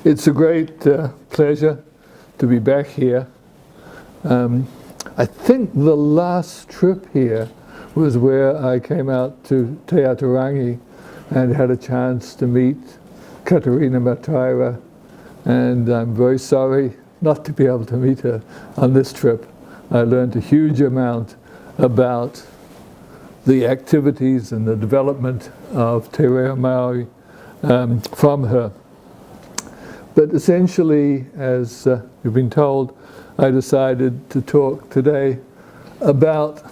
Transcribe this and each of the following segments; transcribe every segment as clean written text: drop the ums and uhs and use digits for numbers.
It's a great pleasure to be back here. I think the last trip here was where I came out to Te Atarangi and had a chance to meet Katerina Mataira, and I'm very sorry not to be able to meet her on this trip. I learned a huge amount about the activities and the development of Te Reo Maori from her. But essentially, as you've been told, I decided to talk today about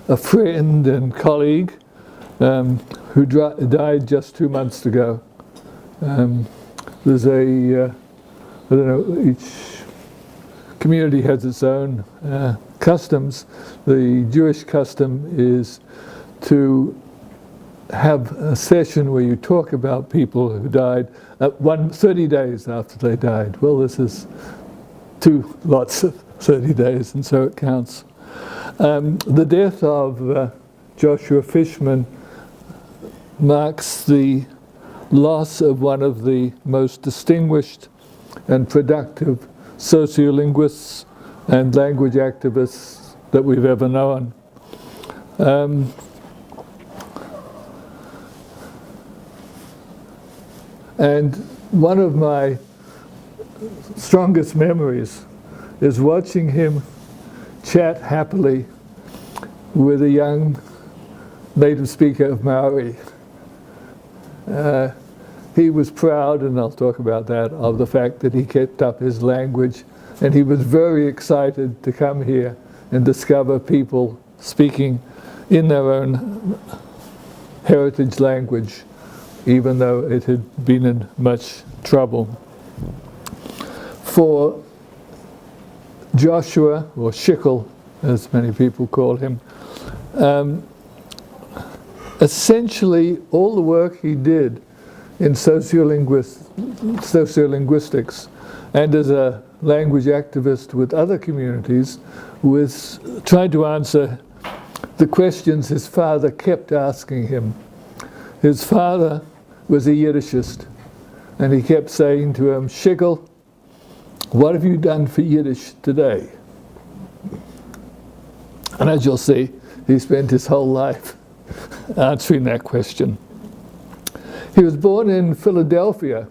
a friend and colleague who died just 2 months ago. There's I don't know, each community has its own customs. The Jewish custom is to have a session where you talk about people who died 30 days after they died. Well, this is 2 lots of 30 days, and so it counts. The death of Joshua Fishman marks the loss of one of the most distinguished and productive sociolinguists and language activists that we've ever known. And one of my strongest memories is watching him chat happily with a young native speaker of Maori. He was proud, and I'll talk about that, of the fact that he kept up his language, and he was very excited to come here and discover people speaking in their own heritage language, even though it had been in much trouble. For Joshua, or Schickel, as many people call him, essentially all the work he did in sociolinguistics and as a language activist with other communities was trying to answer the questions his father kept asking him. His father was a Yiddishist, and he kept saying to him, "Schickel, what have you done for Yiddish today?" And as you'll see, he spent his whole life answering that question. He was born in Philadelphia,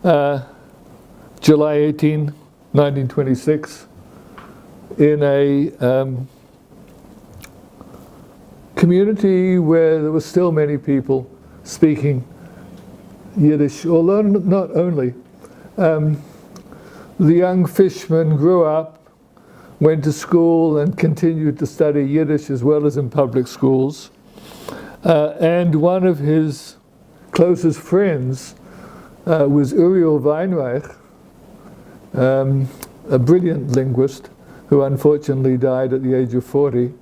July 18, 1926, in a community where there were still many people speaking Yiddish, although not only. The young Fishman grew up, went to school, and continued to study Yiddish as well as in public schools. And one of his closest friends was Uriel Weinreich, a brilliant linguist who unfortunately died at the age of 40.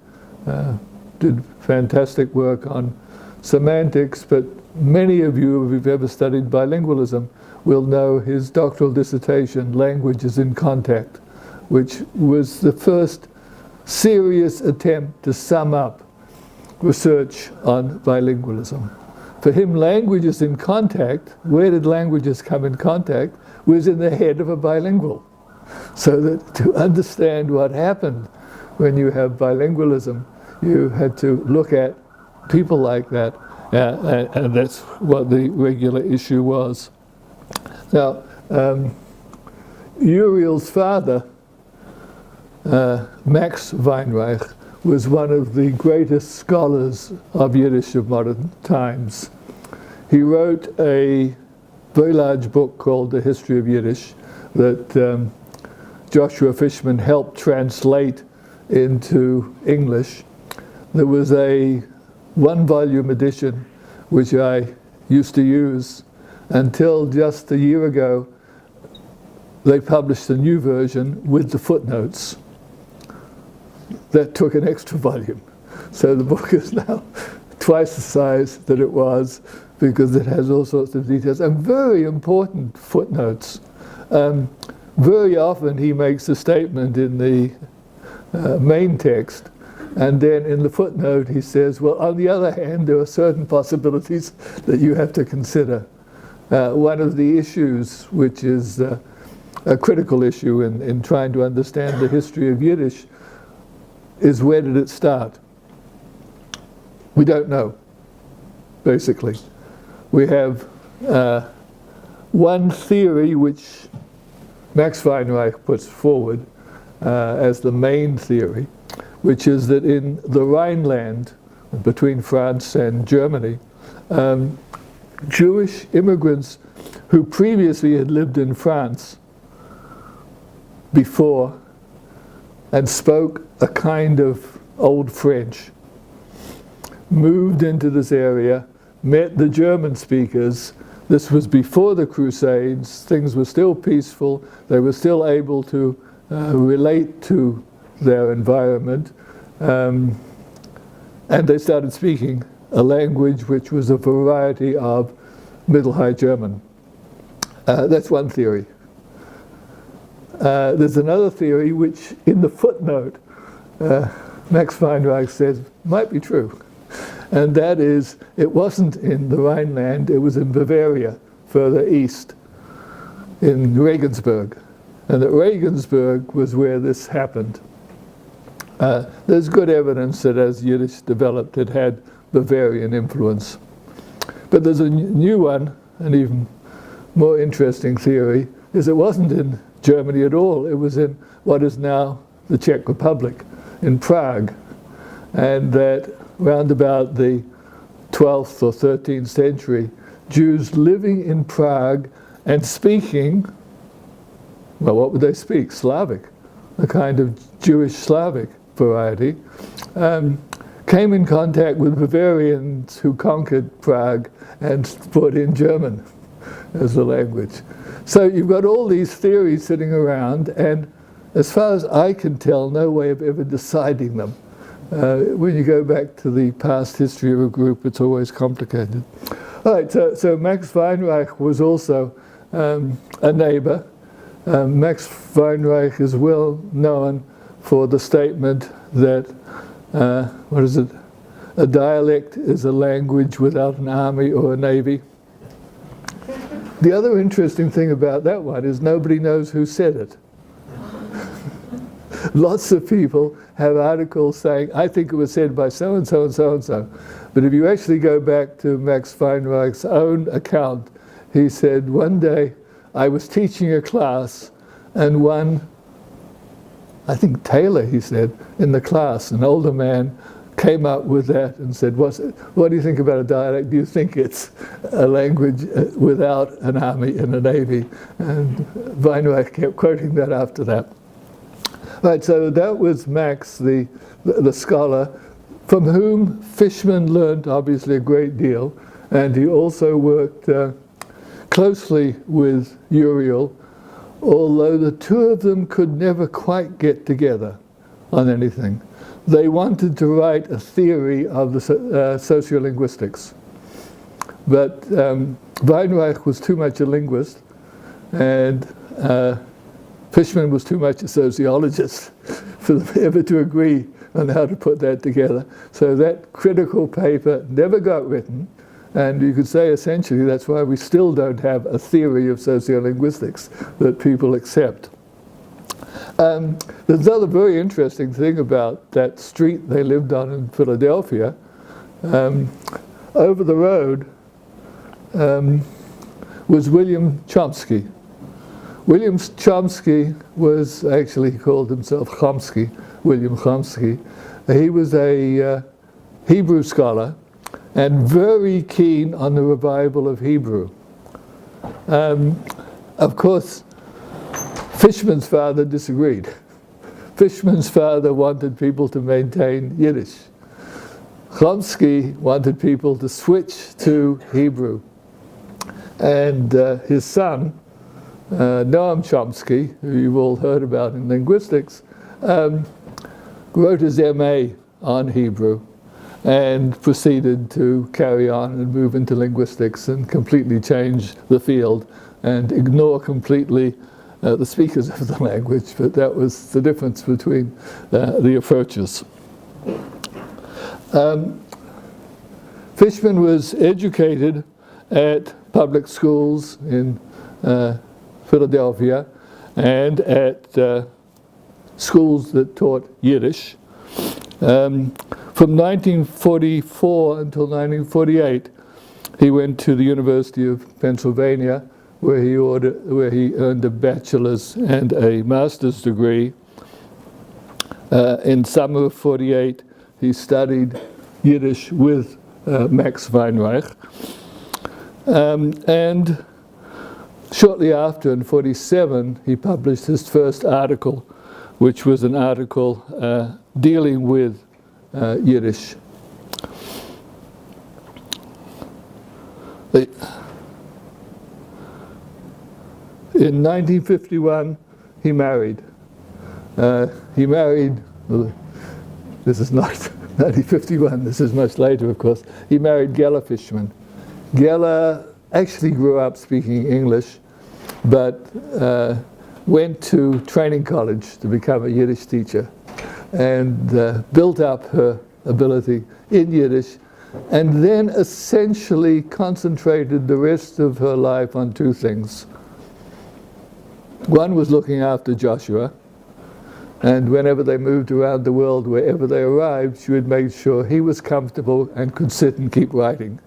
Did fantastic work on semantics, but many of you, if you've ever studied bilingualism, will know his doctoral dissertation, Languages in Contact, which was the first serious attempt to sum up research on bilingualism. For him, languages in contact, where did languages come in contact, was in the head of a bilingual. So that to understand what happened when you have bilingualism, you had to look at people like that, and that's what the regular issue was. Now, Uriel's father, Max Weinreich, was one of the greatest scholars of Yiddish of modern times. He wrote a very large book called The History of Yiddish that Joshua Fishman helped translate into English. There was a 1-volume edition which I used to use until just a year ago. They published a new version with the footnotes. That took an extra volume. So the book is now twice the size that it was because it has all sorts of details and very important footnotes. Very often he makes a statement in the main text, and then in the footnote he says, well, on the other hand, there are certain possibilities that you have to consider. one of the issues which is a critical issue in trying to understand the history of Yiddish is, where did it start? We don't know, basically. We have one theory which Max Weinreich puts forward as the main theory, which is that in the Rhineland, between France and Germany, Jewish immigrants who previously had lived in France before and spoke a kind of Old French, moved into this area, met the German speakers. This was before the Crusades. Things were still peaceful. They were still able to relate to their environment. And they started speaking a language which was a variety of Middle High German. That's one theory. There's another theory which, in the footnote, Max Weinreich says might be true. And that is, it wasn't in the Rhineland, it was in Bavaria, further east, in Regensburg. And that Regensburg was where this happened. There's good evidence that as Yiddish developed, it had Bavarian influence. But there's a new one, an even more interesting theory, is it wasn't in Germany at all. It was in what is now the Czech Republic, in Prague. And that round about the 12th or 13th century, Jews living in Prague and speaking, well, what would they speak? Slavic, a kind of Jewish Slavic variety, came in contact with Bavarians who conquered Prague and brought in German as a language. So you've got all these theories sitting around, and as far as I can tell, no way of ever deciding them. When you go back to the past history of a group, it's always complicated. All right, so Max Weinreich was also a neighbor. Max Weinreich is well known for the statement that, what is it? A dialect is a language without an army or a navy. The other interesting thing about that one is nobody knows who said it. Lots of people have articles saying, I think it was said by so-and-so and so-and-so. But if you actually go back to Max Weinreich's own account, he said, one day I was teaching a class, and one, I think Taylor, he said, in the class, an older man, came up with that and said, what do you think about a dialect? Do you think it's a language without an army and a navy? And Weinreich kept quoting that after that. Right, so that was Max, the scholar, from whom Fishman learned obviously a great deal, and he also worked closely with Uriel, although the two of them could never quite get together on anything. They wanted to write a theory of the sociolinguistics, but Weinreich was too much a linguist, and Fishman was too much a sociologist for them ever to agree on how to put that together. So that critical paper never got written, and you could say essentially that's why we still don't have a theory of sociolinguistics that people accept. There's another very interesting thing about that street they lived on in Philadelphia. Over the road was William Chomsky. William Chomsky was actually, he called himself Chomsky, William Chomsky. He was a Hebrew scholar and very keen on the revival of Hebrew. Of course, Fishman's father disagreed. Fishman's father wanted people to maintain Yiddish. Chomsky wanted people to switch to Hebrew. And his son, Noam Chomsky, who you've all heard about in linguistics, wrote his MA on Hebrew and proceeded to carry on and move into linguistics and completely change the field and ignore completely the speakers of the language, but that was the difference between the approaches. Fishman was educated at public schools in Philadelphia and at schools that taught Yiddish. From 1944 until 1948, he went to the University of Pennsylvania, where he earned a bachelor's and a master's degree. In summer of '48, he studied Yiddish with Max Weinreich. And shortly after, in '47, he published his first article, which was an article dealing with Yiddish. In 1951, he married. This is not 1951, this is much later, of course. He married Gela Fishman. Gela actually grew up speaking English, but went to training college to become a Yiddish teacher, and built up her ability in Yiddish, and then essentially concentrated the rest of her life on two things. One was looking after Joshua, and whenever they moved around the world, wherever they arrived, she would make sure he was comfortable and could sit and keep writing.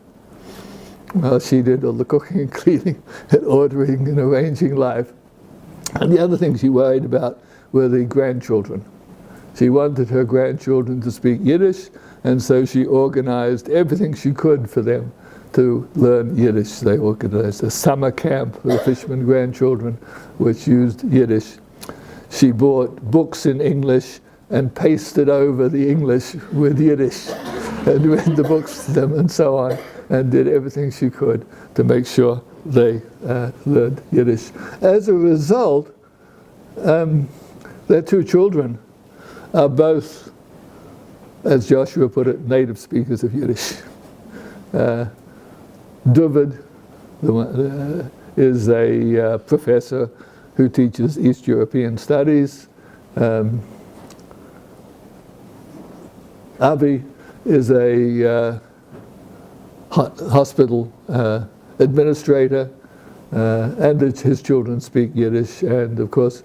Well, she did all the cooking and cleaning and ordering and arranging life. And the other thing she worried about were the grandchildren. She wanted her grandchildren to speak Yiddish, and so she organized everything she could for them to learn Yiddish. They organized a summer camp for the Fishman grandchildren, which used Yiddish. She bought books in English and pasted over the English with Yiddish and read the books to them and so on, and did everything she could to make sure they learned Yiddish. As a result, their two children are both, as Joshua put it, native speakers of Yiddish. David is a professor who teaches East European studies. Avi is a hospital administrator, and his children speak Yiddish, and of course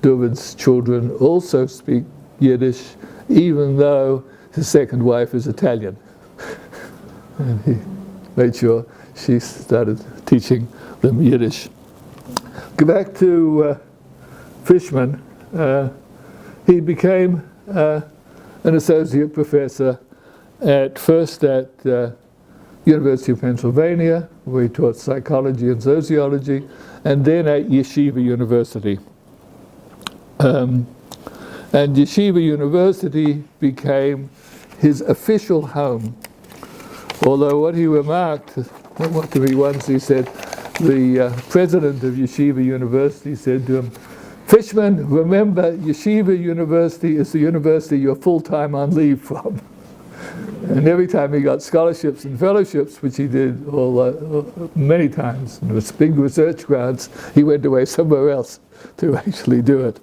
David's children also speak Yiddish, even though his second wife is Italian. And he made sure she started teaching them Yiddish. Go back to Fishman. He became an associate professor first at University of Pennsylvania, where he taught psychology and sociology, and then at Yeshiva University. And Yeshiva University became his official home. Although what he remarked, what to me once, he said, the president of Yeshiva University said to him, "Fishman, remember, Yeshiva University is the university you're full-time on leave from." And every time he got scholarships and fellowships, which he did many times, and was big research grants, he went away somewhere else to actually do it.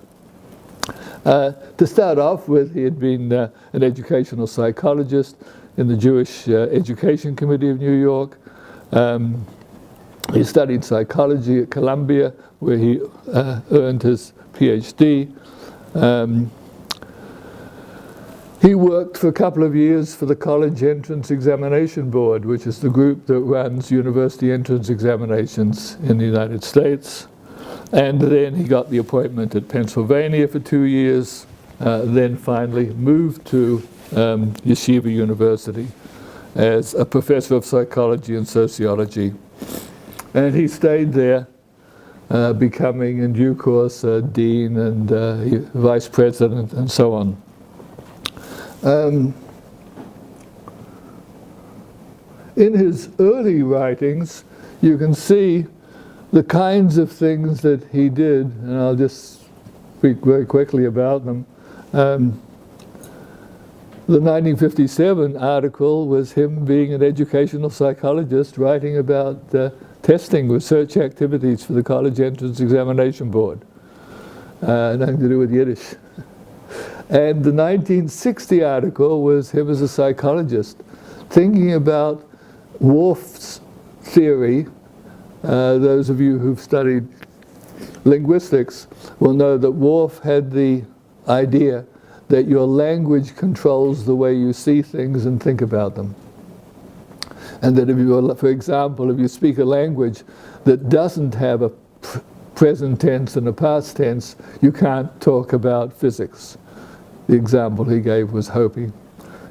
To start off with, he had been an educational psychologist in the Jewish Education Committee of New York. He studied psychology at Columbia, where he earned his PhD. He worked for a couple of years for the College Entrance Examination Board, which is the group that runs university entrance examinations in the United States. And then he got the appointment at Pennsylvania for 2 years, then finally moved to Yeshiva University as a professor of psychology and sociology. And he stayed there, becoming in due course dean and vice president and so on. In his early writings, you can see the kinds of things that he did, and I'll just speak very quickly about them. The 1957 article was him being an educational psychologist writing about testing research activities for the College Entrance Examination Board. Nothing to do with Yiddish. And the 1960 article was him as a psychologist thinking about Worf's theory, those of you who've studied linguistics will know that Worf had the idea that your language controls the way you see things and think about them. And that if you, for example, if you speak a language that doesn't have a present tense and a past tense, you can't talk about physics. The example he gave was Hopi.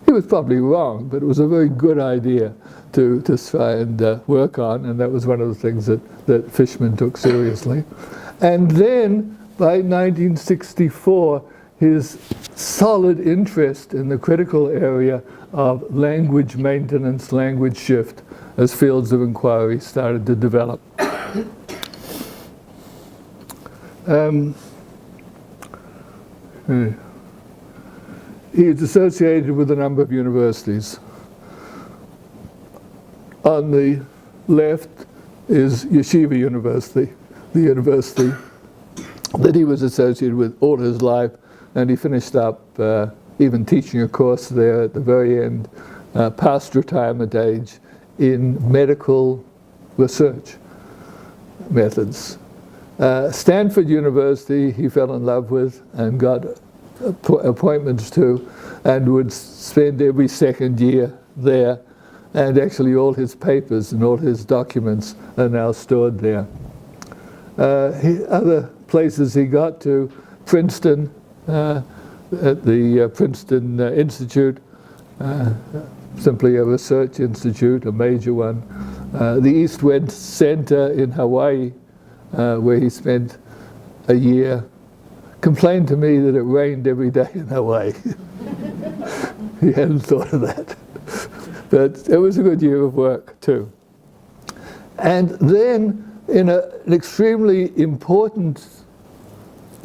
He was probably wrong, but it was a very good idea to try and work on, and that was one of the things that Fishman took seriously. And then, by 1964, his solid interest in the critical area of language maintenance, language shift, as fields of inquiry started to develop. He is associated with a number of universities. On the left is Yeshiva University, the university that he was associated with all his life, and he finished up even teaching a course there at the very end, past retirement age, in medical research methods. Stanford University he fell in love with and got appointments to, and would spend every second year there, and actually all his papers and all his documents are now stored there. Other places he got to, Princeton, at the Princeton Institute, simply a research institute, a major one. The East-West Center in Hawaii, where he spent a year, complained to me that it rained every day in Hawaii. He hadn't thought of that. But it was a good year of work, too. And then, in an extremely important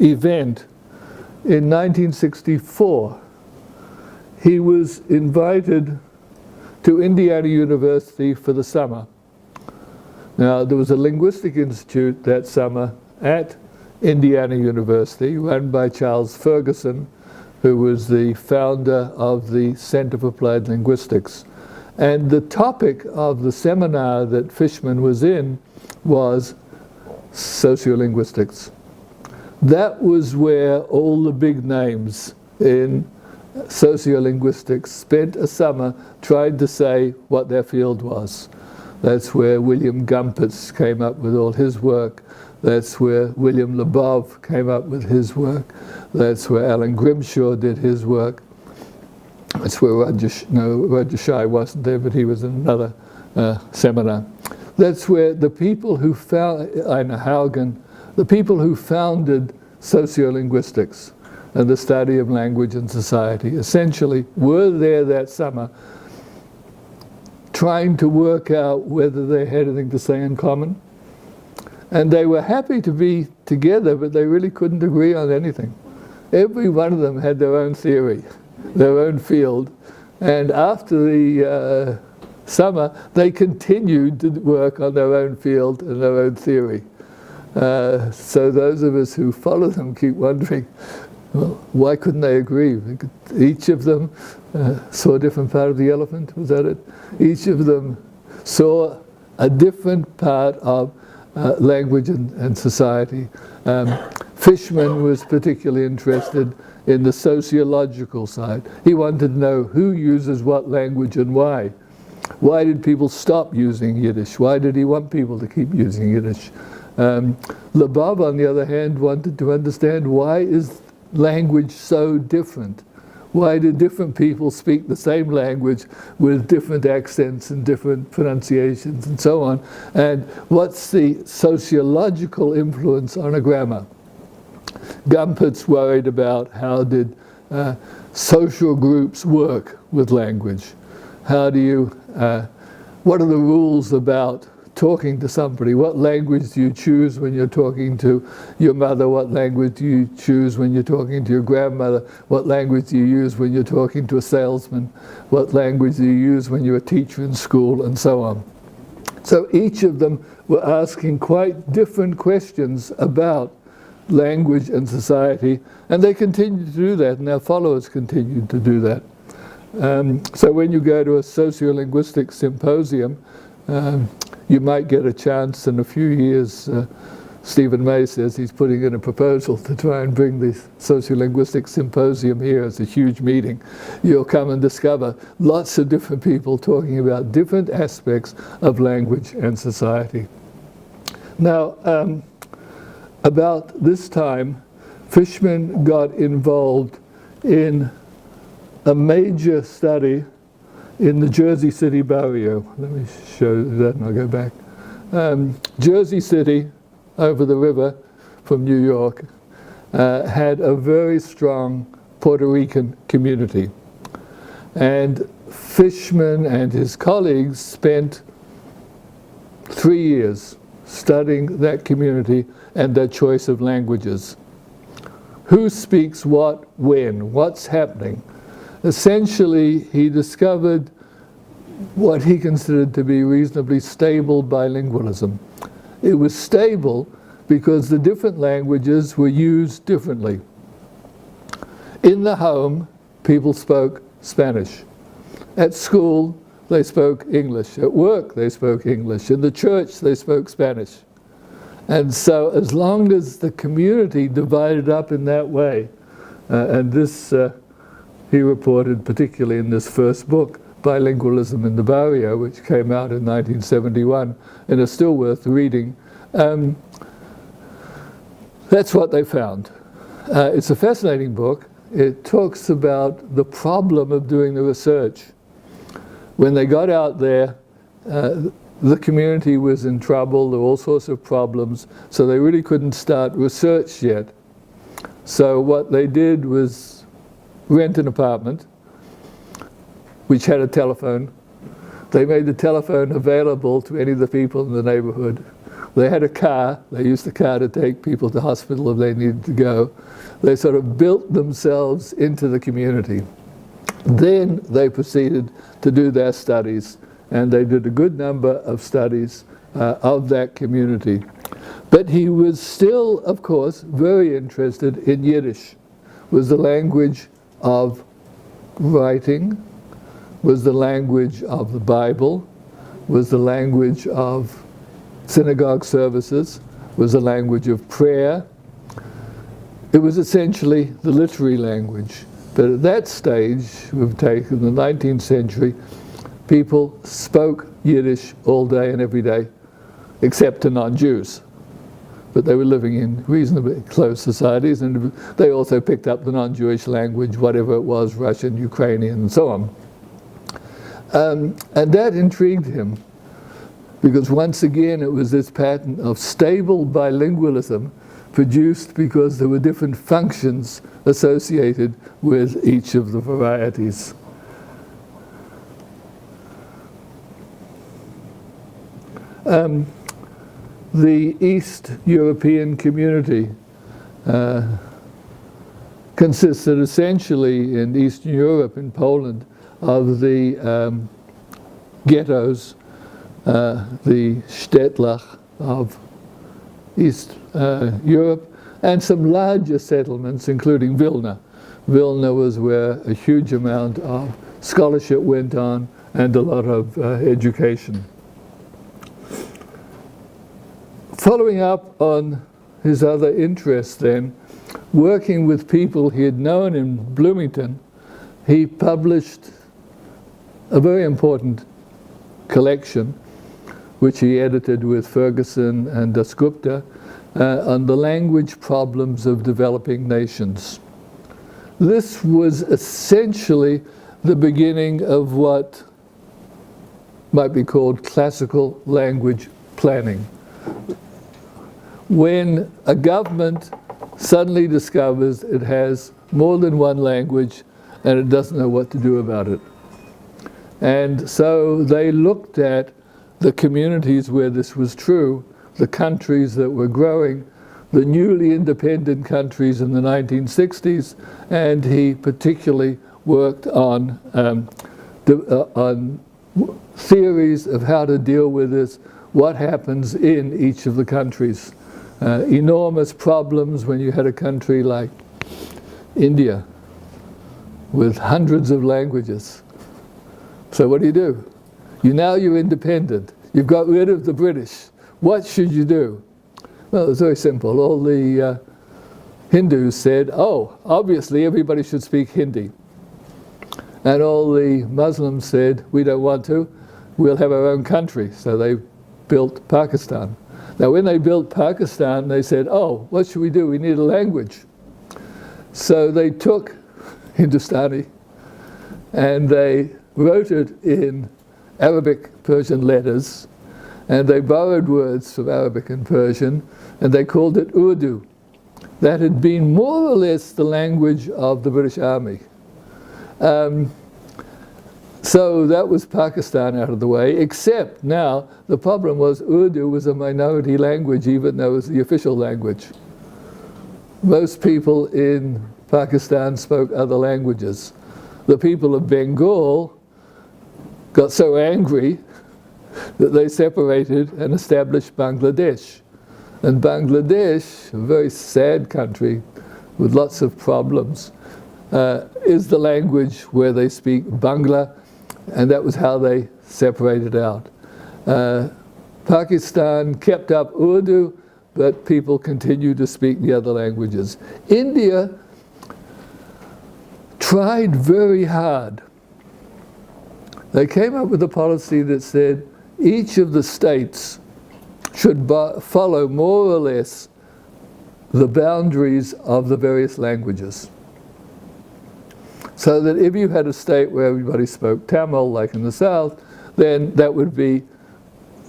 event, in 1964, he was invited to Indiana University for the summer. Now, there was a linguistic institute that summer at Indiana University, run by Charles Ferguson, who was the founder of the Center for Applied Linguistics. And the topic of the seminar that Fishman was in was sociolinguistics. That was where all the big names in sociolinguistics spent a summer trying to say what their field was. That's where William Gumpitz came up with all his work. That's where William Labov came up with his work. That's where Alan Grimshaw did his work. That's where Roger Shai wasn't there, but he was in another seminar. That's where the people who found, Einar Haugen, the people who founded sociolinguistics and the study of language and society, essentially were there that summer trying to work out whether they had anything to say in common. And they were happy to be together, but they really couldn't agree on anything. Every one of them had their own theory, their own field. And after the summer, they continued to work on their own field and their own theory. So those of us who follow them keep wondering, well, why couldn't they agree? Each of them saw a different part of the elephant, was that it? Each of them saw a different part of language and society. Fishman was particularly interested in the sociological side. He wanted to know who uses what language and why. Why did people stop using Yiddish? Why did he want people to keep using Yiddish? Labov, on the other hand, wanted to understand why is language so different? Why do different people speak the same language with different accents and different pronunciations and so on? And what's the sociological influence on a grammar? Gumpitz worried about how did social groups work with language. How do you, what are the rules about talking to somebody? What language do you choose when you're talking to your mother? What language do you choose when you're talking to your grandmother? What language do you use when you're talking to a salesman? What language do you use when you're a teacher in school, and so on? So each of them were asking quite different questions about language and society, and they continued to do that, and their followers continued to do that. So when you go to a sociolinguistic symposium, you might get a chance in a few years. Stephen May says he's putting in a proposal to try and bring the sociolinguistic symposium here as a huge meeting. You'll come and discover lots of different people talking about different aspects of language and society. Now, about this time, Fishman got involved in a major study in the Jersey City barrio. Let me show that and I'll go back. Jersey City, over the river from New York, had a very strong Puerto Rican community. And Fishman and his colleagues spent 3 years studying that community and their choice of languages. Who speaks what, when, what's happening? Essentially, he discovered what he considered to be reasonably stable bilingualism. It was stable because the different languages were used differently. In the home, people spoke Spanish. At school, they spoke English. At work, they spoke English. In the church, they spoke Spanish. And so as long as the community divided up in that way, and this he reported particularly in this first book, Bilingualism in the Barrio, which came out in 1971 and is still worth reading. That's what they found. It's a fascinating book. It talks about the problem of doing the research. When they got out there, the community was in trouble, there were all sorts of problems, so they really couldn't start research yet. So what they did was rent an apartment, which had a telephone. They made the telephone available to any of the people in the neighborhood. They had a car. They used the car to take people to hospital if they needed to go. They sort of built themselves into the community. Then they proceeded to do their studies, and they did a good number of studies of that community. But he was still, of course, very interested in Yiddish. Was the language of writing, was the language of the Bible, was the language of synagogue services, was the language of prayer. It was essentially the literary language. But at that stage, we've taken the 19th century, people spoke Yiddish all day and every day, except to non-Jews. But they were living in reasonably close societies, and they also picked up the non-Jewish language, whatever it was, Russian, Ukrainian, and so on. And that intrigued him, because once again it was this pattern of stable bilingualism produced because there were different functions associated with each of the varieties. The East European community consisted essentially in Eastern Europe, in Poland, of the ghettos, the Städtlach of East Europe, and some larger settlements, including Vilna. Vilna was where a huge amount of scholarship went on and a lot of education. Following up on his other interests then, working with people he had known in Bloomington, he published a very important collection, which he edited with Ferguson and Dasgupta, on the language problems of developing nations. This was essentially the beginning of what might be called classical language planning. When a government suddenly discovers it has more than one language and it doesn't know what to do about it. And so they looked at the communities where this was true, the countries that were growing, the newly independent countries in the 1960s, and he particularly worked on theories of how to deal with this, what happens in each of the countries. Enormous problems when you had a country like India, with hundreds of languages. So what do? You're independent. You've got rid of the British. What should you do? Well, it was very simple. All the Hindus said, oh, obviously everybody should speak Hindi. And all the Muslims said, we don't want to. We'll have our own country. So they built Pakistan. Now, when they built Pakistan, they said, oh, what should we do? We need a language. So they took Hindustani and they wrote it in Arabic Persian letters, and they borrowed words from Arabic and Persian, and they called it Urdu. That had been more or less the language of the British Army. So that was Pakistan out of the way, except now the problem was Urdu was a minority language, even though it was the official language. Most people in Pakistan spoke other languages. The people of Bengal got so angry that they separated and established Bangladesh. And Bangladesh, a very sad country with lots of problems, is the language where they speak Bangla, and that was how they separated out. Pakistan kept up Urdu, but people continued to speak the other languages. India tried very hard. They came up with a policy that said each of the states should follow more or less the boundaries of the various languages. So that if you had a state where everybody spoke Tamil, like in the south, then that would be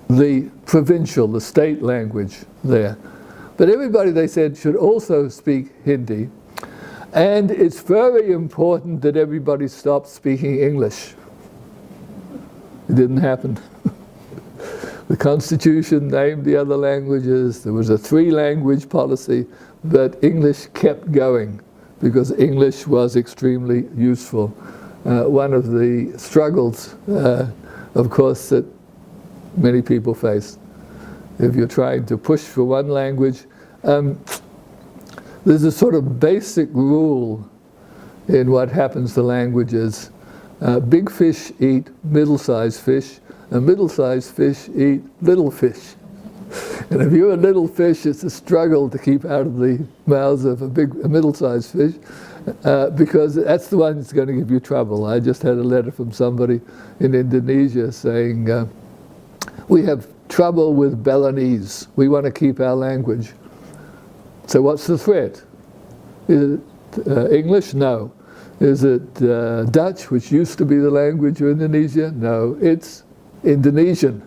the provincial, the state language there. But everybody, they said, should also speak Hindi. And it's very important that everybody stop speaking English. It didn't happen. The Constitution named the other languages. There was a 3-language policy, but English kept going because English was extremely useful. One of the struggles, of course, that many people face. If you're trying to push for one language, there's a sort of basic rule in what happens to languages. Big fish eat middle-sized fish, and middle-sized fish eat little fish. And if you're a little fish, it's a struggle to keep out of the mouths of a middle-sized fish, because that's the one that's going to give you trouble. I just had a letter from somebody in Indonesia saying, we have trouble with Balinese. We want to keep our language. So what's the threat? Is it English? No. Is it Dutch, which used to be the language of Indonesia? No, it's Indonesian.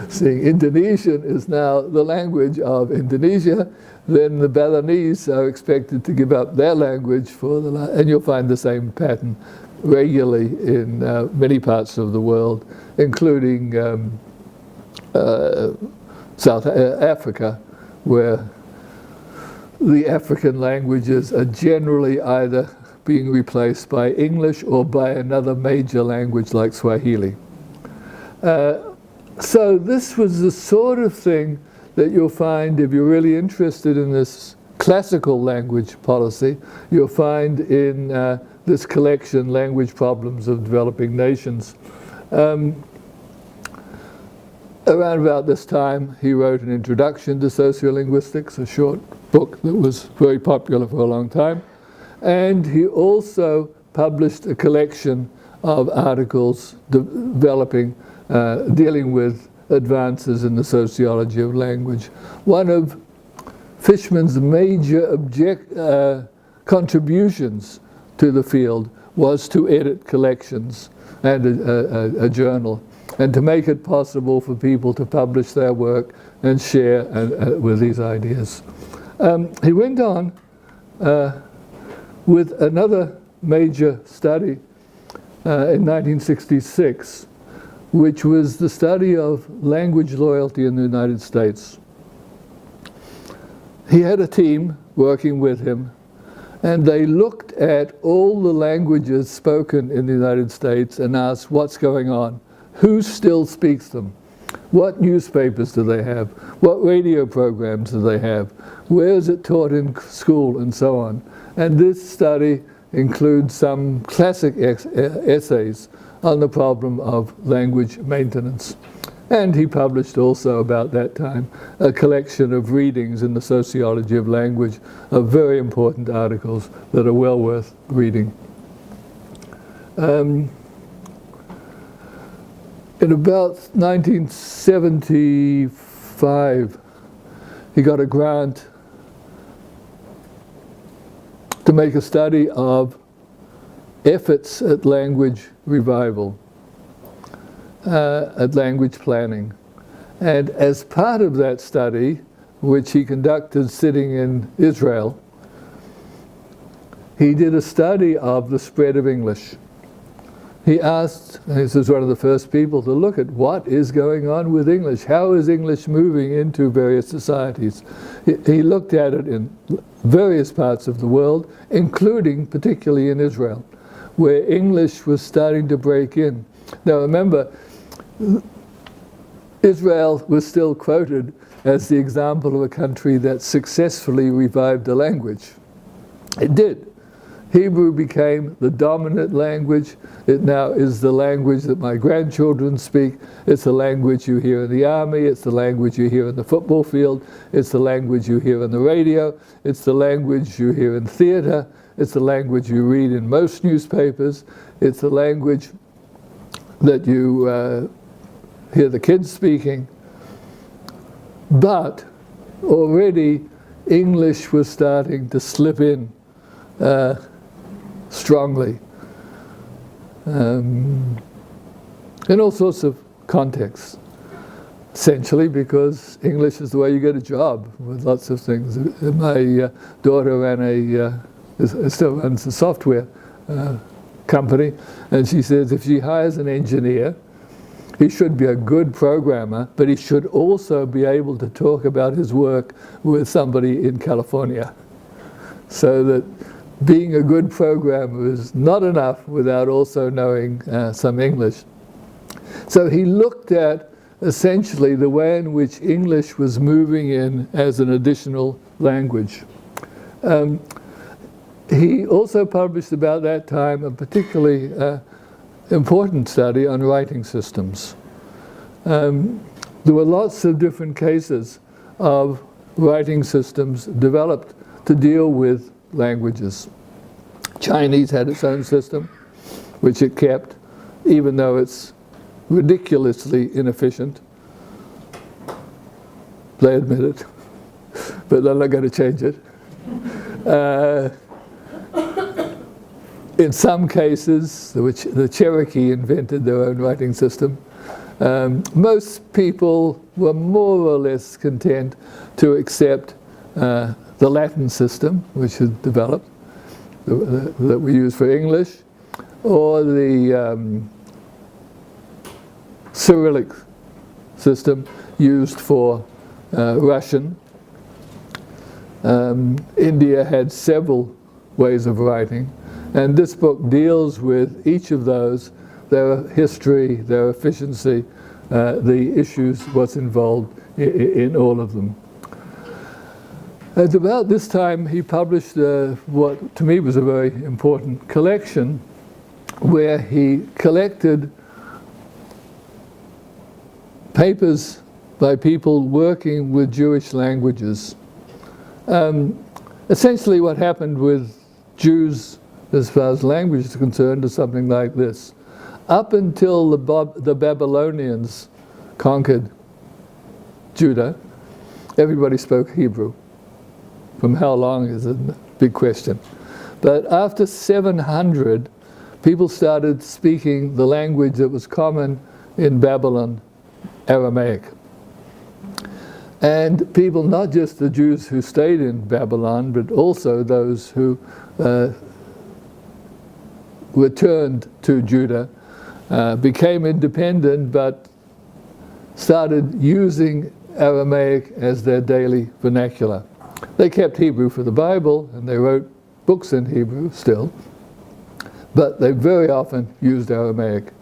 See, Indonesian is now the language of Indonesia. Then the Balinese are expected to give up their language for and you'll find the same pattern regularly in many parts of the world, including South Africa, where the African languages are generally either being replaced by English or by another major language like Swahili. So this was the sort of thing that you'll find if you're really interested in this classical language policy, you'll find in this collection, Language Problems of Developing Nations. Around about this time, he wrote an introduction to sociolinguistics, a short book that was very popular for a long time. And he also published a collection of articles developing, dealing with advances in the sociology of language. One of Fishman's major contributions to the field was to edit collections and a journal, and to make it possible for people to publish their work and share with these ideas. He went on with another major study in 1966, which was the study of language loyalty in the United States. He had a team working with him, and they looked at all the languages spoken in the United States and asked what's going on. Who still speaks them? What newspapers do they have? What radio programs do they have? Where is it taught in school, and so on? And this study include some classic essays on the problem of language maintenance. And he published also about that time a collection of readings in the sociology of language of very important articles that are well worth reading. In about 1975, he got a grant to make a study of efforts at language revival, at language planning. And as part of that study, which he conducted sitting in Israel, he did a study of the spread of English. He asked, and this is one of the first people to look at what is going on with English. How is English moving into various societies? He looked at it in various parts of the world, including particularly in Israel, where English was starting to break in. Now remember, Israel was still quoted as the example of a country that successfully revived a language. It did. Hebrew became the dominant language. It now is the language that my grandchildren speak. It's the language you hear in the army. It's the language you hear in the football field. It's the language you hear on the radio. It's the language you hear in theater. It's the language you read in most newspapers. It's the language that you hear the kids speaking. But already English was starting to slip in strongly in all sorts of contexts. Essentially because English is the way you get a job with lots of things. My daughter still runs a software company, and she says if she hires an engineer, he should be a good programmer, but he should also be able to talk about his work with somebody in California. So that being a good programmer is not enough without also knowing some English. So he looked at essentially the way in which English was moving in as an additional language. He also published about that time a particularly important study on writing systems. There were lots of different cases of writing systems developed to deal with languages. Chinese had its own system, which it kept, even though it's ridiculously inefficient. They admit it, but they're not going to change it. In some cases, the Cherokee invented their own writing system. Most people were more or less content to accept the Latin system, which had developed, that we use for English, or the Cyrillic system used for Russian. India had several ways of writing, and this book deals with each of those, their history, their efficiency, the issues, what's involved in all of them. At about this time, he published what to me was a very important collection, where he collected papers by people working with Jewish languages. Essentially what happened with Jews as far as language is concerned is something like this. Up until the Babylonians conquered Judah, everybody spoke Hebrew. From how long is a big question. But after 700, people started speaking the language that was common in Babylon, Aramaic. And people, not just the Jews who stayed in Babylon, but also those who returned to Judah, became independent but started using Aramaic as their daily vernacular. They kept Hebrew for the Bible, and they wrote books in Hebrew still, but they very often used Aramaic.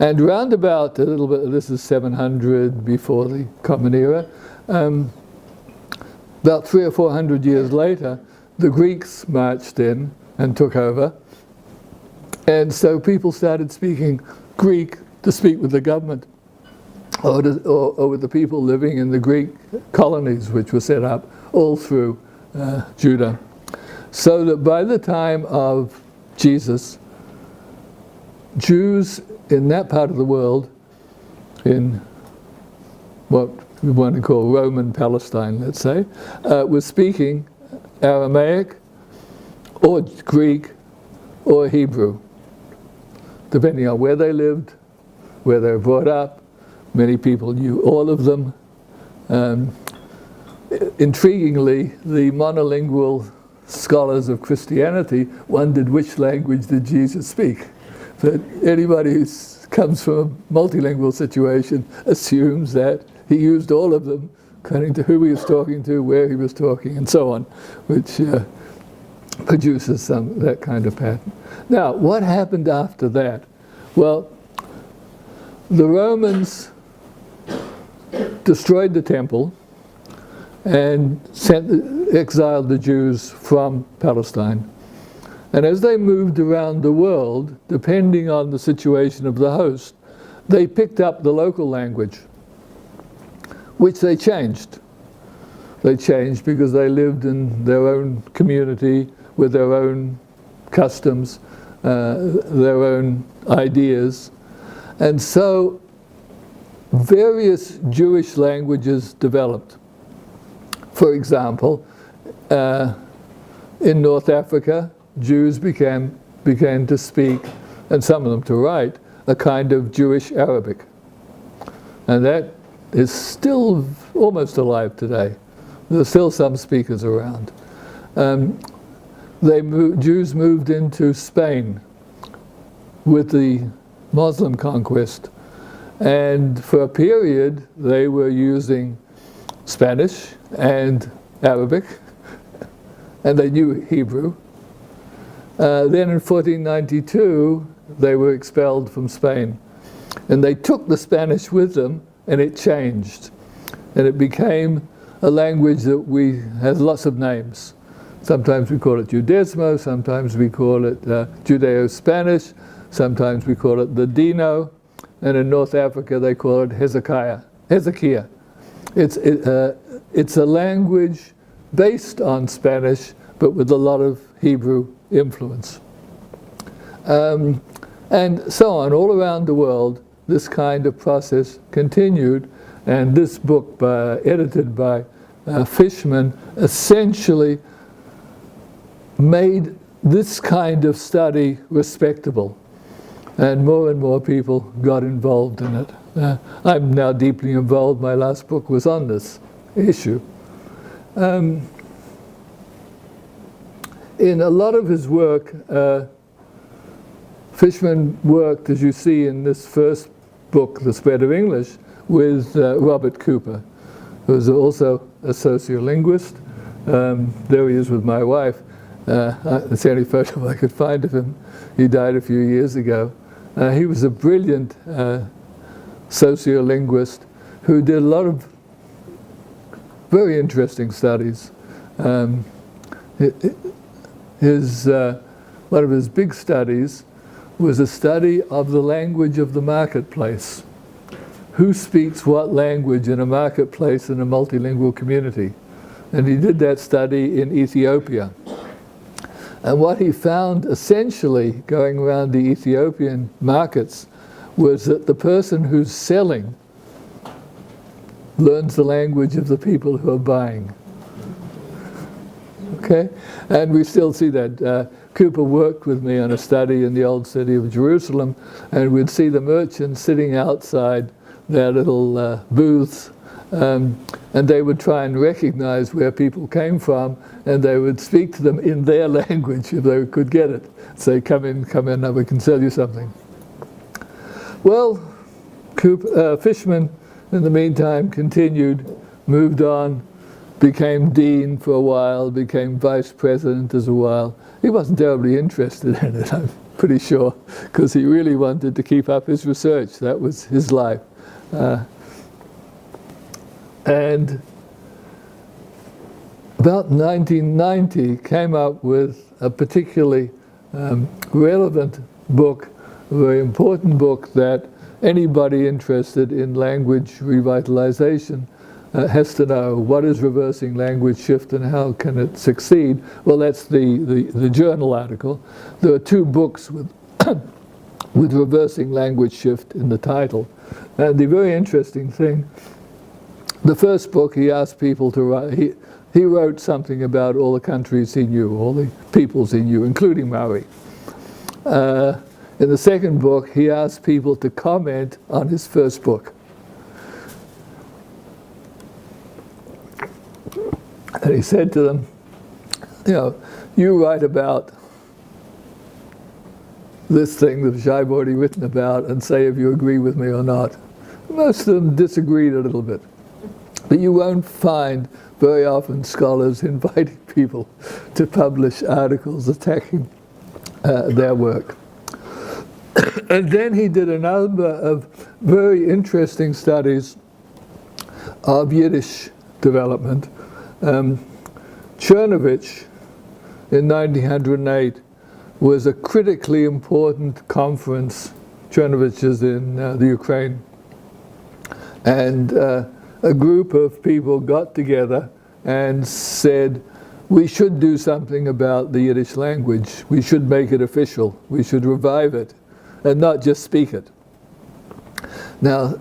And round about a little bit, this is 700 before the Common Era, about 300 or 400 years later, the Greeks marched in and took over. And so people started speaking Greek to speak with the government or with the people living in the Greek colonies which were set up all through Judah. So that by the time of Jesus, Jews in that part of the world, in what we want to call Roman Palestine, let's say, were speaking Aramaic or Greek or Hebrew, depending on where they lived, where they were brought up. Many people knew all of them. Intriguingly, the monolingual scholars of Christianity wondered which language did Jesus speak. That anybody who comes from a multilingual situation assumes that he used all of them, according to who he was talking to, where he was talking, and so on, which produces that kind of pattern. Now, what happened after that? Well, the Romans destroyed the temple and exiled the Jews from Palestine. And as they moved around the world, depending on the situation of the host, they picked up the local language, which they changed. They changed because they lived in their own community with their own customs, their own ideas. And so various Jewish languages developed. For example, in North Africa, Jews began to speak, and some of them to write, a kind of Jewish Arabic. And that is still almost alive today. There's still some speakers around. Jews moved into Spain with the Muslim conquest. And for a period, they were using Spanish and Arabic, and they knew Hebrew. Then in 1492, they were expelled from Spain. And they took the Spanish with them, and it changed. And it became a language that has lots of names. Sometimes we call it Judesmo, sometimes we call it Judeo-Spanish, sometimes we call it the Dino, and in North Africa they call it Hezekiah. It's a language based on Spanish, but with a lot of Hebrew influence. And so on, all around the world, this kind of process continued, and this book, edited by Fishman, essentially made this kind of study respectable, and more people got involved in it. I'm now deeply involved. My last book was on this issue. In a lot of his work, Fishman worked, as you see in this first book, The Spread of English, with Robert Cooper, who was also a sociolinguist. There he is with my wife. It's the only photo I could find of him. He died a few years ago. He was a brilliant sociolinguist who did a lot of very interesting studies. One of his big studies was a study of the language of the marketplace. Who speaks what language in a marketplace in a multilingual community? And he did that study in Ethiopia. And what he found essentially going around the Ethiopian markets was that the person who's selling learns the language of the people who are buying. Okay? And we still see that. Cooper worked with me on a study in the old city of Jerusalem, and we'd see the merchants sitting outside their little booths, and they would try and recognize where people came from, and they would speak to them in their language if they could get it. Say, come in, we can sell you something. Well, Fishman, in the meantime, continued, moved on, became dean for a while, became vice president as a while. He wasn't terribly interested in it, I'm pretty sure, because he really wanted to keep up his research. That was his life. And about 1990 came up with a particularly relevant book, a very important book that anybody interested in language revitalization has to know. What is reversing language shift and how can it succeed? Well, that's the journal article. There are two books with with reversing language shift in the title. And the very interesting thing, the first book he asked people to write, he wrote something about all the countries he knew, all the peoples he knew, including Maori. In the second book, he asked people to comment on his first book. And he said to them, you write about this thing that I've already written about and say if you agree with me or not. Most of them disagreed a little bit. But you won't find very often scholars inviting people to publish articles attacking their work. And then he did a number of very interesting studies of Yiddish development. Chernovich in 1908 was a critically important conference. Chernovich is in the Ukraine. And a group of people got together and said, we should do something about the Yiddish language. We should make it official. We should revive it and not just speak it. Now,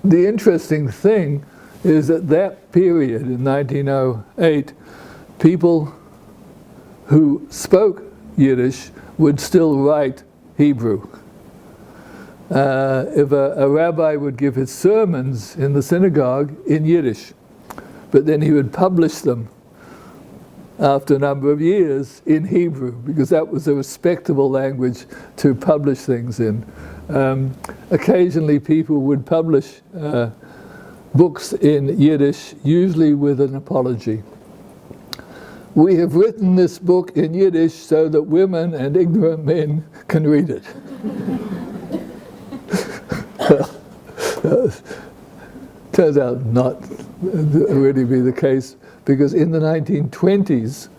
the interesting thing is that that period in 1908, people who spoke Yiddish would still write Hebrew. If a rabbi would give his sermons in the synagogue in Yiddish, but then he would publish them after a number of years in Hebrew, because that was a respectable language to publish things in. Occasionally people would publish books in Yiddish, usually with an apology. We have written this book in Yiddish so that women and ignorant men can read it. Turns out not really be the case, because in the 1920s,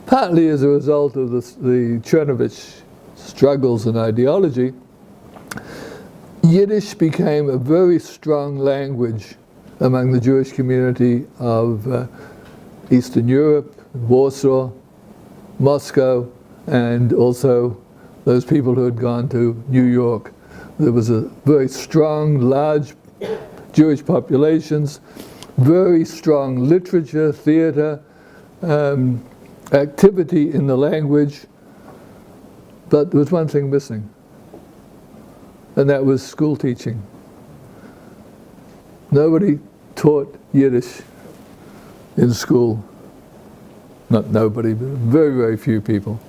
partly as a result of the Chernovich struggles and ideology, Yiddish became a very strong language among the Jewish community of Eastern Europe, Warsaw, Moscow, and also those people who had gone to New York. There was a very strong, large Jewish populations, very strong literature, theater, activity in the language, but there was one thing missing, and that was school teaching. Nobody taught Yiddish in school. Not nobody, but very, very few people.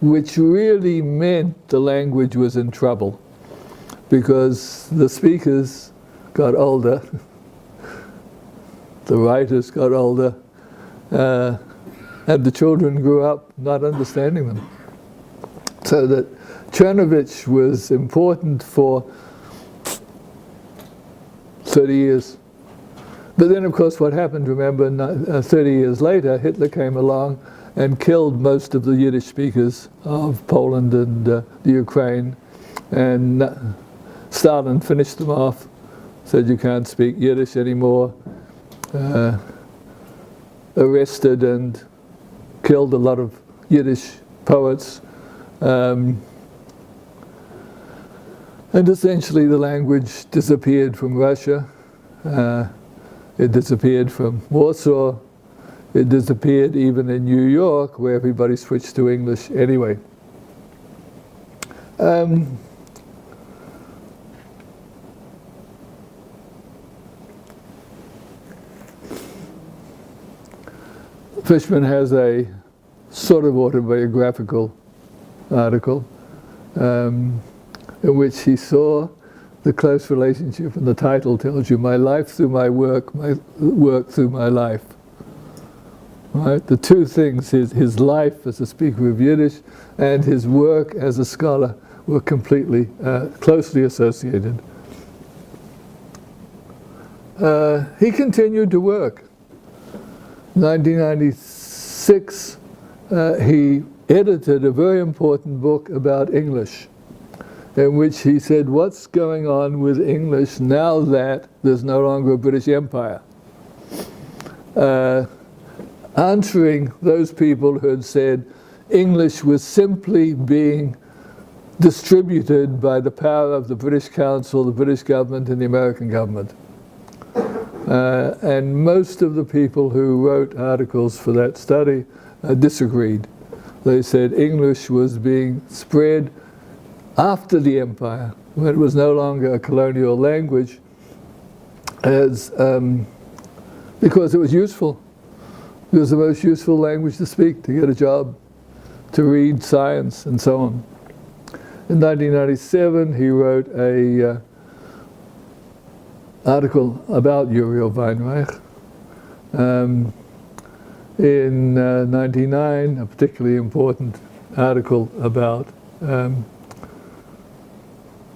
Which really meant the language was in trouble, because the speakers got older, the writers got older, and the children grew up not understanding them. So that Chernovich was important for 30 years. But then, of course, what happened, remember, 30 years later, Hitler came along and killed most of the Yiddish speakers of Poland and the Ukraine. And Stalin finished them off, said you can't speak Yiddish anymore, arrested and killed a lot of Yiddish poets. And essentially the language disappeared from Russia. It disappeared from Warsaw. It disappeared even in New York, where everybody switched to English anyway. Fishman has a sort of autobiographical article in which he saw the close relationship, and the title tells you, my life through my work through my life. Right? The two things, his life as a speaker of Yiddish and his work as a scholar, were completely, closely associated. He continued to work. 1996, he edited a very important book about English, in which he said, what's going on with English now that there's no longer a British Empire? Answering those people who had said English was simply being distributed by the power of the British Council, the British government, and the American government. And most of the people who wrote articles for that study disagreed. They said English was being spread after the empire, when it was no longer a colonial language, as because it was useful. It was the most useful language to speak, to get a job, to read science, and so on. In 1997, he wrote a article about Uriel Weinreich. In 99, a particularly important article about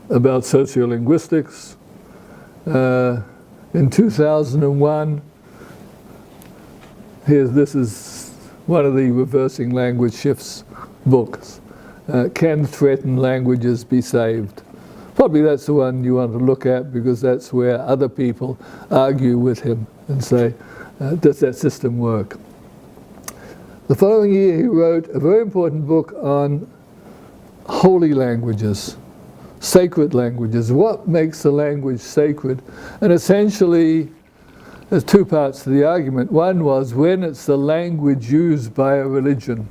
sociolinguistics. In 2001, this is one of the Reversing Language Shifts books. Can Threatened Languages Be Saved? Probably that's the one you want to look at, because that's where other people argue with him and say, does that system work? The following year, he wrote a very important book on holy languages, sacred languages. What makes a language sacred? And essentially, there's two parts to the argument. One was when it's the language used by a religion,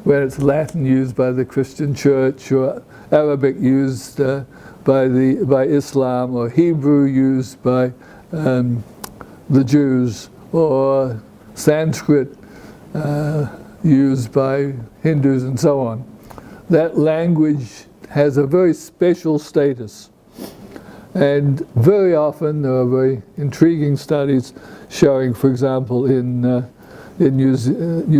when it's Latin used by the Christian church, or Arabic used by Islam, or Hebrew used by the Jews, or Sanskrit used by Hindus, and so on. That language has a very special status. And very often there are very intriguing studies showing, for example, in New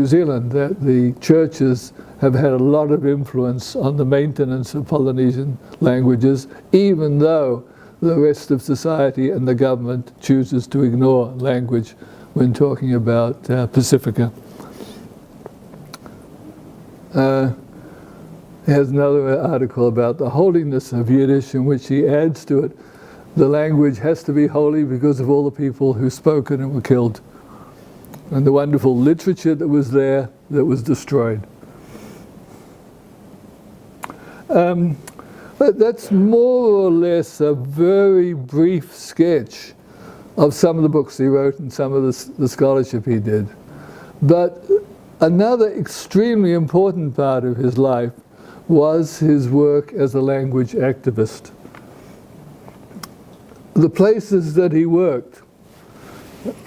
Zealand, that the churches have had a lot of influence on the maintenance of Polynesian languages, even though the rest of society and the government chooses to ignore language when talking about Pacifica. He has another article about the holiness of Yiddish, in which he adds to it, the language has to be holy because of all the people who spoke it and were killed, and the wonderful literature that was there that was destroyed. But that's more or less a very brief sketch of some of the books he wrote and some of the scholarship he did. But another extremely important part of his life was his work as a language activist. The places that he worked,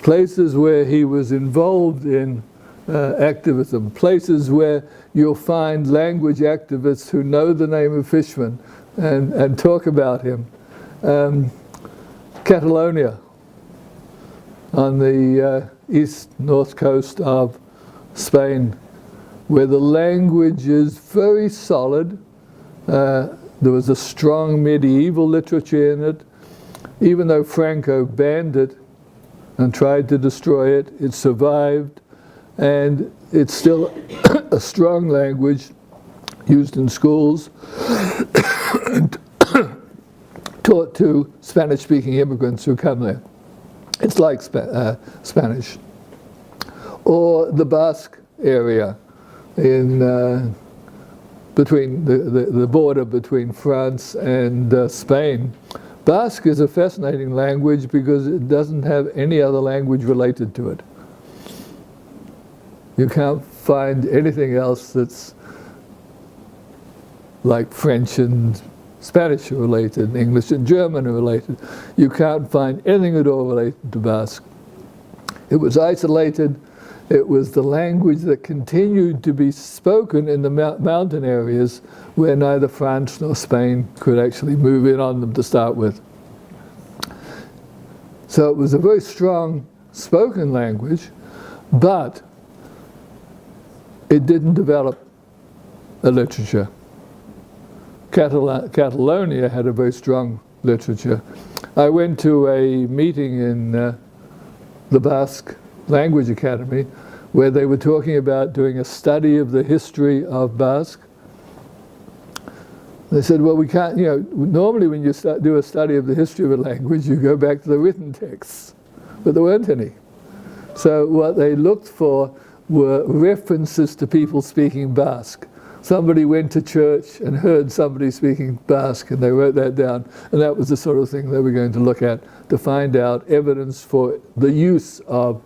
places where he was involved in activism, places where you'll find language activists who know the name of Fishman and talk about him. Catalonia, on the north coast of Spain, where the language is very solid. There was a strong medieval literature in it. Even though Franco banned it and tried to destroy it, it survived, and it's still a strong language used in schools and taught to Spanish-speaking immigrants who come there. It's like Spanish. Or the Basque area in between the border between France and Spain. Basque is a fascinating language because it doesn't have any other language related to it. You can't find anything else that's like French and Spanish are related, English and German are related. You can't find anything at all related to Basque. It was isolated. It was the language that continued to be spoken in the mountain areas where neither France nor Spain could actually move in on them to start with. So it was a very strong spoken language, but it didn't develop a literature. Catalonia had a very strong literature. I went to a meeting in the Basque Language Academy where they were talking about doing a study of the history of Basque. They said, well, we can't, normally when you do a study of the history of a language, you go back to the written texts, but there weren't any. So what they looked for were references to people speaking Basque. Somebody went to church and heard somebody speaking Basque, and they wrote that down, and that was the sort of thing they were going to look at to find out evidence for the use of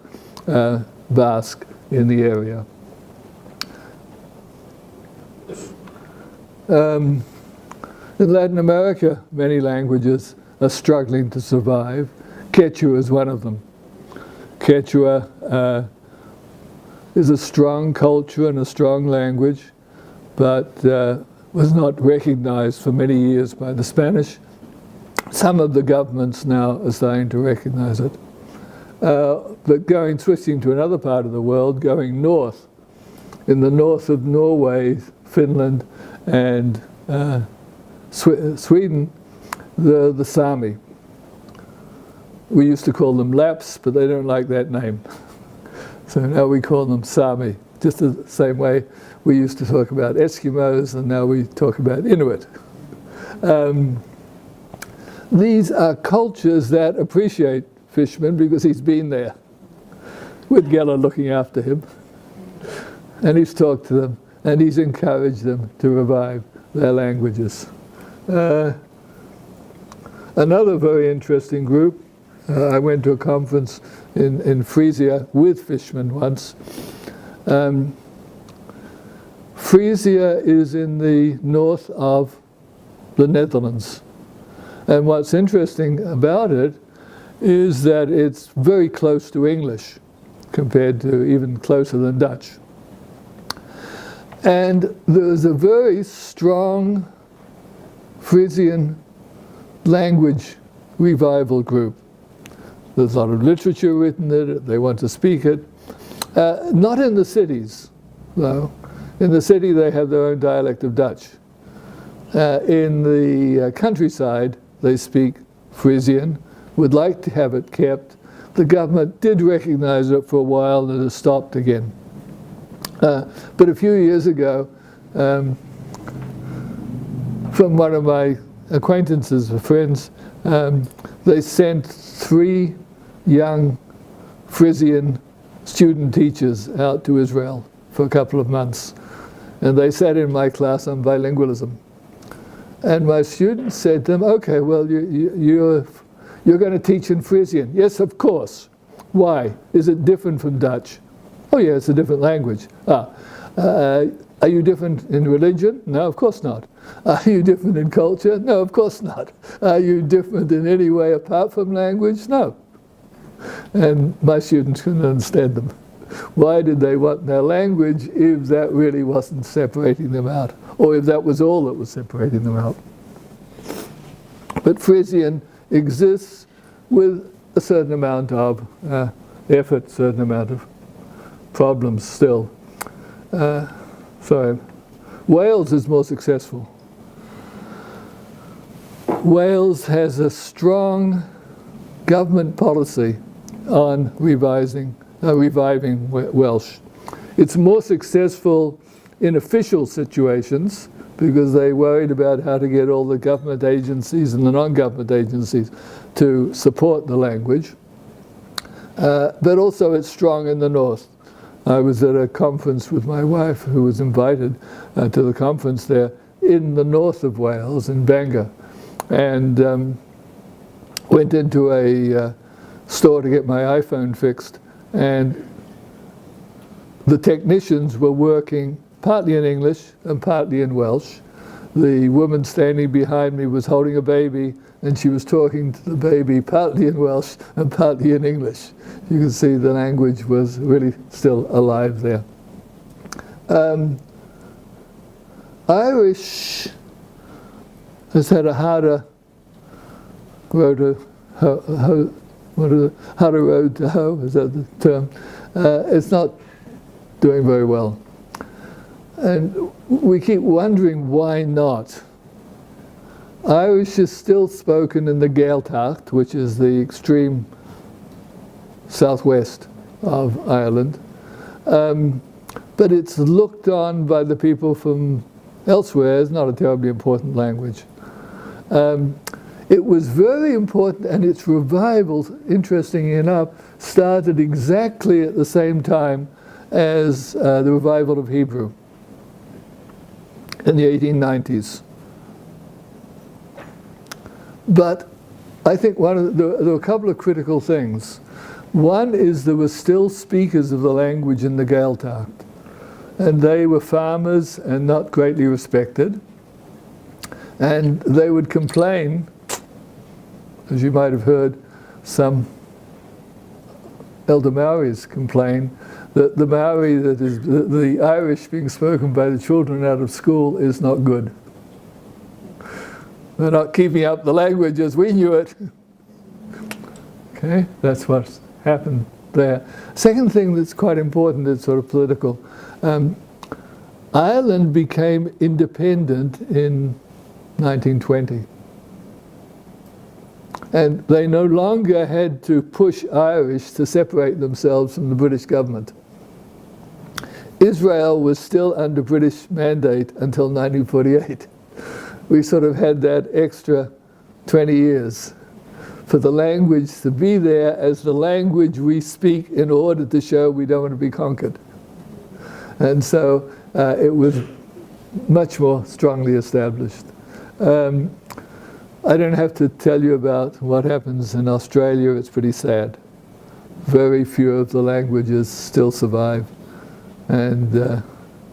Basque in the area. In Latin America, many languages are struggling to survive. Quechua is one of them. Quechua is a strong culture and a strong language, but was not recognized for many years by the Spanish. Some of the governments now are starting to recognize it. But switching to another part of the world, going north, in the north of Norway, Finland, and Sweden, the Sami. We used to call them Lapps, but they don't like that name. So now we call them Sami, just the same way we used to talk about Eskimos, and now we talk about Inuit. These are cultures that appreciate Fishman because he's been there, with Geller looking after him. And he's talked to them, and he's encouraged them to revive their languages. Another very interesting group, I went to a conference in Frisia with Fishman once. Frisia is in the north of the Netherlands. And what's interesting about it is that it's very close to English, compared to even closer than Dutch. And there's a very strong Frisian language revival group. There's a lot of literature written in it, they want to speak it. Not in the cities, though. In the city they have their own dialect of Dutch. In the countryside they speak Frisian, would like to have it kept. The government did recognize it for a while and it stopped again. But a few years ago, from one of my acquaintances or friends, they sent 3 young Frisian student teachers out to Israel for a couple of months. And they sat in my class on bilingualism. And my students said to them, okay, well, you're going to teach in Frisian. Yes, of course. Why? Is it different from Dutch? Oh, yeah, it's a different language. Are you different in religion? No, of course not. Are you different in culture? No, of course not. Are you different in any way apart from language? No. And my students couldn't understand them. Why did they want their language if that really wasn't separating them out, or if that was all that was separating them out? But Frisian exists with a certain amount of effort, a certain amount of problems still. Wales is more successful. Wales has a strong government policy on reviving Welsh. It's more successful in official situations because they worried about how to get all the government agencies and the non-government agencies to support the language. But also it's strong in the north. I was at a conference with my wife who was invited to the conference there in the north of Wales, in Bangor, and went into a store to get my iPhone fixed, and the technicians were working partly in English and partly in Welsh. The woman standing behind me was holding a baby, and she was talking to the baby partly in Welsh and partly in English. You can see the language was really still alive there. Irish has had a harder road to hoe, is that the term? It's not doing very well. And we keep wondering why not. Irish is still spoken in the Gaeltacht, which is the extreme southwest of Ireland. But it's looked on by the people from elsewhere as not a terribly important language. It was very important, and its revival, interestingly enough, started exactly at the same time as the revival of Hebrew in the 1890s. But I think there were a couple of critical things. One is there were still speakers of the language in the Gaeltacht, and they were farmers and not greatly respected. And they would complain, as you might have heard some elder Maoris complain, that the Maori, that is the Irish being spoken by the children out of school, is not good. They're not keeping up the language as we knew it. Okay, that's what happened there. Second thing that's quite important is sort of political. Ireland became independent in 1920. And they no longer had to push Irish to separate themselves from the British government. Israel was still under British mandate until 1948. We sort of had that extra 20 years for the language to be there as the language we speak in order to show we don't want to be conquered. And so it was much more strongly established. I don't have to tell you about what happens in Australia. It's pretty sad. Very few of the languages still survive, and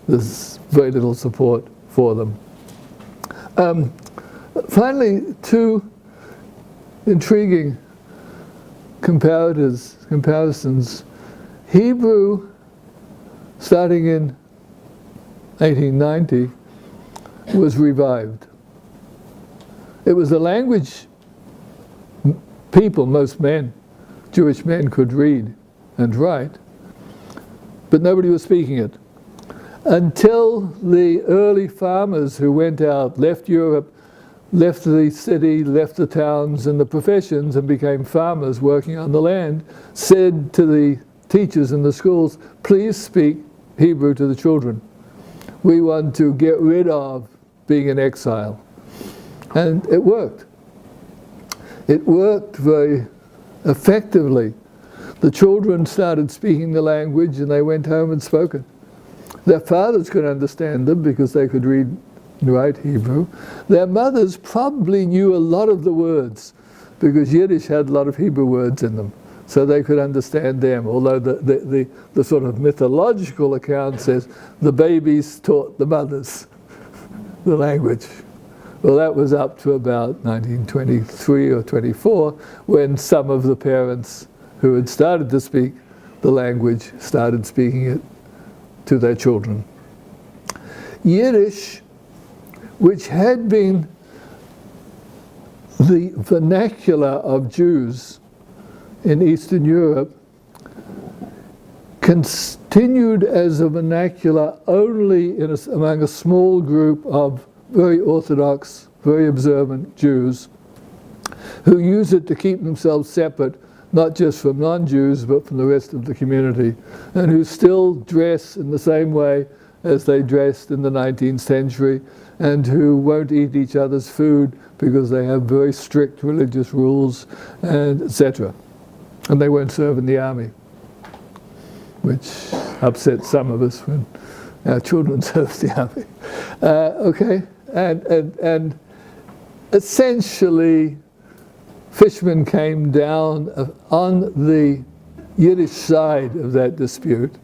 there's very little support for them. Finally, two intriguing comparisons. Hebrew, starting in 1890, was revived. It was a language people, most men, Jewish men, could read and write, but nobody was speaking it. Until the early farmers who went out, left Europe, left the city, left the towns and the professions and became farmers working on the land, said to the teachers in the schools, please speak Hebrew to the children. We want to get rid of being in exile. And it worked. It worked very effectively. The children started speaking the language and they went home and spoke it. Their fathers could understand them because they could read and write Hebrew. Their mothers probably knew a lot of the words because Yiddish had a lot of Hebrew words in them, so they could understand them, although the sort of mythological account says the babies taught the mothers the language. Well, that was up to about 1923 or 24, when some of the parents who had started to speak the language started speaking it to their children. Yiddish, which had been the vernacular of Jews in Eastern Europe, continued as a vernacular only among a small group of very Orthodox, very observant Jews who use it to keep themselves separate, not just from non-Jews, but from the rest of the community, and who still dress in the same way as they dressed in the 19th century, and who won't eat each other's food because they have very strict religious rules, and etc. And they won't serve in the army, which upsets some of us when our children serve the army. Okay. And essentially, Fishman came down on the Yiddish side of that dispute.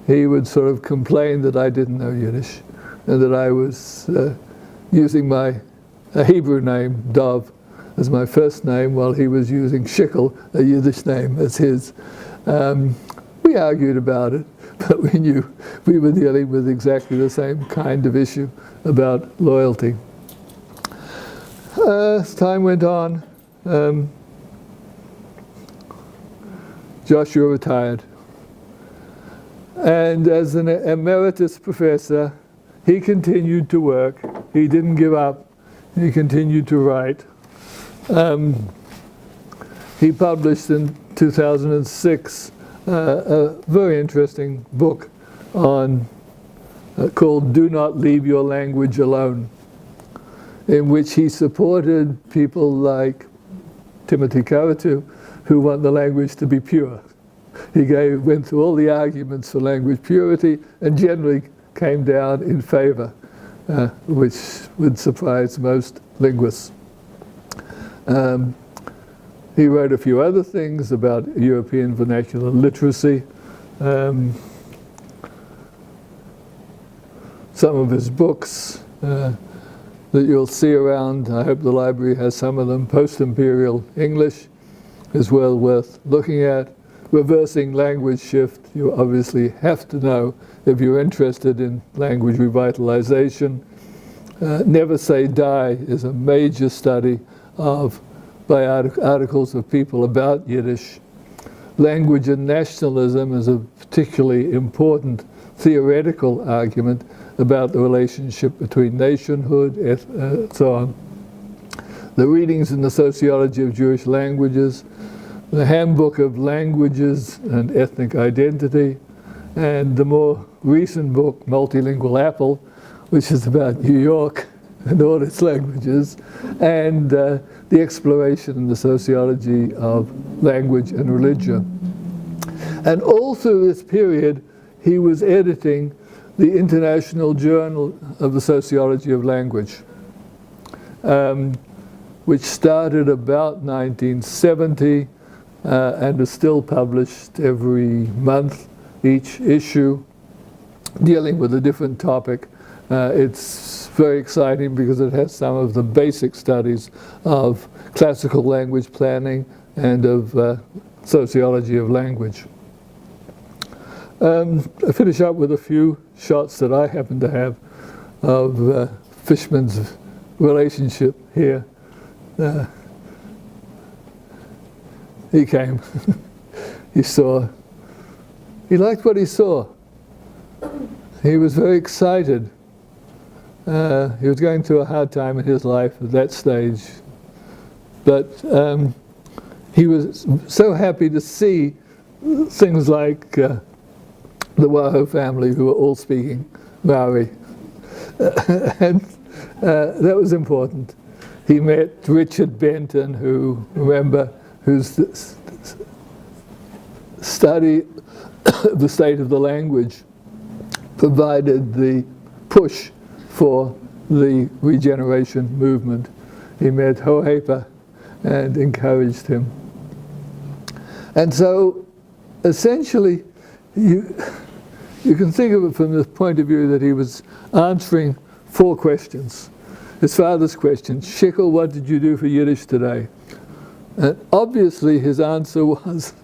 He would sort of complain that I didn't know Yiddish and that I was using my Hebrew name, Dov, as my first name, while he was using Shikl, a Yiddish name, as his. We argued about it, but we knew we were dealing with exactly the same kind of issue about loyalty. As time went on, Joshua retired. And as an emeritus professor, he continued to work. He didn't give up. He continued to write. He published in 2006 a very interesting book on called "Do Not Leave Your Language Alone," in which he supported people like Timothy Carretou, who want the language to be pure. He went through all the arguments for language purity and generally came down in favor, which would surprise most linguists. He wrote a few other things about European vernacular literacy. Some of his books that you'll see around, I hope the library has some of them, Post-Imperial English is well worth looking at. Reversing Language Shift, you obviously have to know if you're interested in language revitalization. Never Say Die is a major study by articles of people about Yiddish. Language and Nationalism is a particularly important theoretical argument about the relationship between nationhood, and so on. The Readings in the Sociology of Jewish Languages, the Handbook of Languages and Ethnic Identity, and the more recent book, Multilingual Apple, which is about New York and all its languages, and the Exploration in the Sociology of Language and Religion. And all through this period, he was editing the International Journal of the Sociology of Language, which started about 1970, and is still published every month, each issue, dealing with a different topic. It's very exciting because it has some of the basic studies of classical language planning and of sociology of language. I finish up with a few shots that I happen to have of Fishman's relationship here. He came, he liked what he saw. He was very excited. He was going through a hard time in his life at that stage, but he was so happy to see things like the Wahoo family, who were all speaking Maori. And that was important. He met Richard Benton, who, remember, whose study of the state of the language provided the push for the regeneration movement. He met Hohepa and encouraged him. And so, essentially, you can think of it from the point of view that he was answering 4 questions. His father's question, Shekel, what did you do for Yiddish today? And obviously his answer was,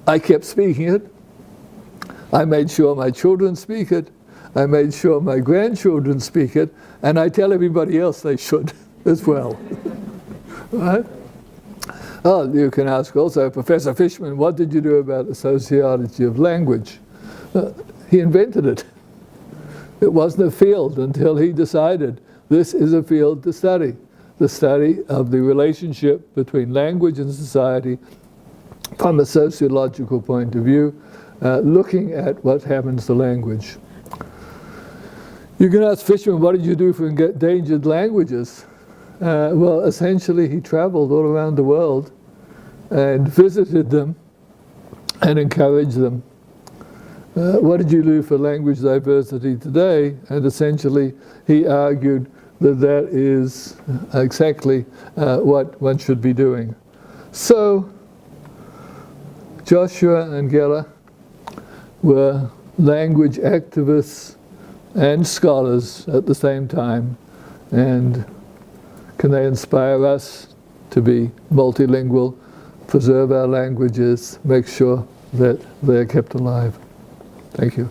I kept speaking it. I made sure my children speak it. I made sure my grandchildren speak it. And I tell everybody else they should as well. Right? Oh, you can ask also, Professor Fishman, what did you do about the sociology of language? He invented it. It wasn't a field until he decided this is a field to study. The study of the relationship between language and society from a sociological point of view, looking at what happens to language. You can ask Fishman, what did you do for endangered languages? Well, essentially he traveled all around the world and visited them and encouraged them. What did you do for language diversity today? And essentially he argued that that is exactly what one should be doing. So Joshua and Gela were language activists and scholars at the same time, and can they inspire us to be multilingual, preserve our languages, make sure that they're kept alive? Thank you.